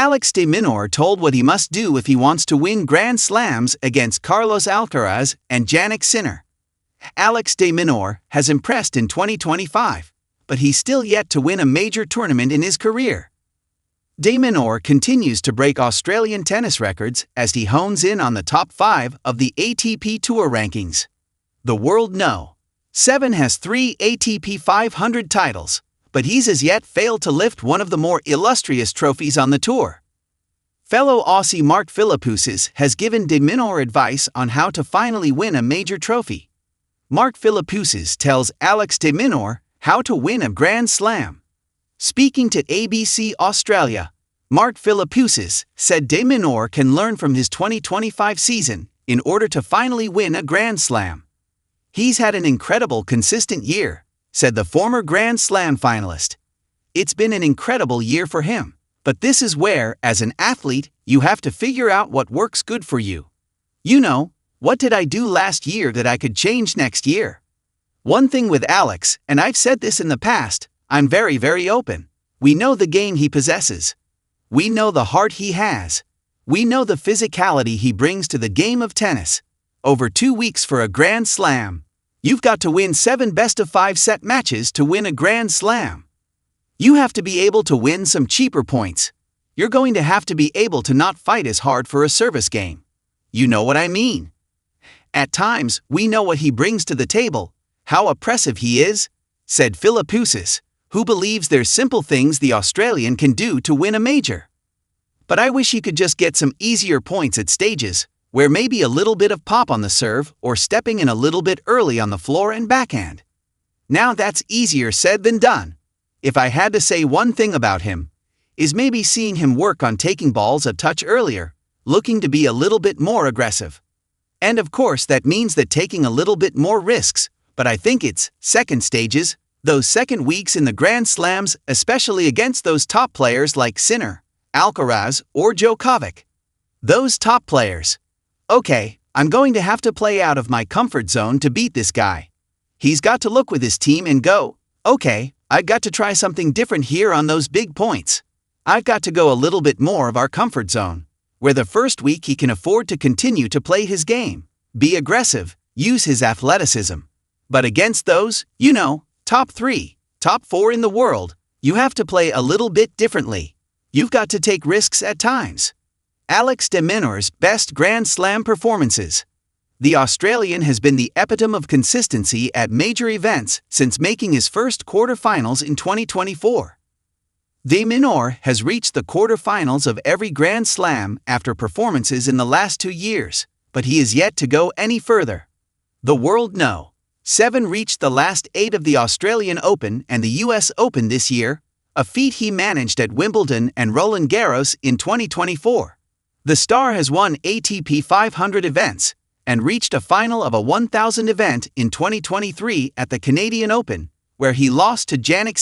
Alex de Minaur told what he must do if he wants to win Grand Slams against Carlos Alcaraz and Jannik. Alex de Minaur has impressed in 2025, but he's still yet to win a major tournament in his career. De Minaur continues to break Australian tennis records as he hones in on the top 5 of the ATP Tour rankings. The world No. 7 has 3 ATP 500 titles, but he's as yet failed to lift one of the more illustrious trophies on the tour. Fellow Aussie Mark Philippoussis has given de Minaur advice on how to finally win a major trophy. Mark Philippoussis tells Alex de Minaur how to win a Grand Slam. Speaking to ABC Australia, Mark Philippoussis said de Minaur can learn from his 2025 season in order to finally win a Grand Slam. He's had an incredible consistent year, said the former Grand Slam finalist. It's been an incredible year for him, but this is where, as an athlete, you have to figure out what works good for you. You know, what did I do last year that I could change next year? One thing with Alex, and I've said this in the past, I'm very open. We know the game he possesses. We know the heart he has. We know the physicality he brings to the game of tennis. Over 2 weeks for a Grand Slam. You've got to win 7 best-of-5 set matches to win a Grand Slam. You have to be able to win some cheaper points. You're going to have to be able to not fight as hard for a service game. You know what I mean. At times, we know what he brings to the table, how oppressive he is, said Philippoussis, who believes there's simple things the Australian can do to win a major. But I wish he could just get some easier points at stages, where maybe a little bit of pop on the serve or stepping in a little bit early on the floor and backhand. Now that's easier said than done. If I had to say one thing about him, is maybe seeing him work on taking balls a touch earlier, looking to be a little bit more aggressive. And of course that means that taking a little bit more risks, but I think it's second stages, those second weeks in the Grand Slams, especially against those top players like Sinner, Alcaraz, or Djokovic. Those top players. Okay, I'm going to have to play out of my comfort zone to beat this guy. He's got to look with his team and go, okay, I've got to try something different here on those big points. I've got to go a little bit more of our comfort zone, where the first week he can afford to continue to play his game, be aggressive, use his athleticism. But against those, top 3, top 4 in the world, you have to play a little bit differently. You've got to take risks at times. Alex de Minaur's best Grand Slam performances. The Australian has been the epitome of consistency at major events since making his first quarterfinals in 2024. De Minaur has reached the quarterfinals of every Grand Slam after performances in the last 2 years, but he is yet to go any further. The world No. 7 reached the last 8 of the Australian Open and the US Open this year, a feat he managed at Wimbledon and Roland Garros in 2024. The star has won ATP 500 events and reached a final of a 1,000 event in 2023 at the Canadian Open, where he lost to Jannik.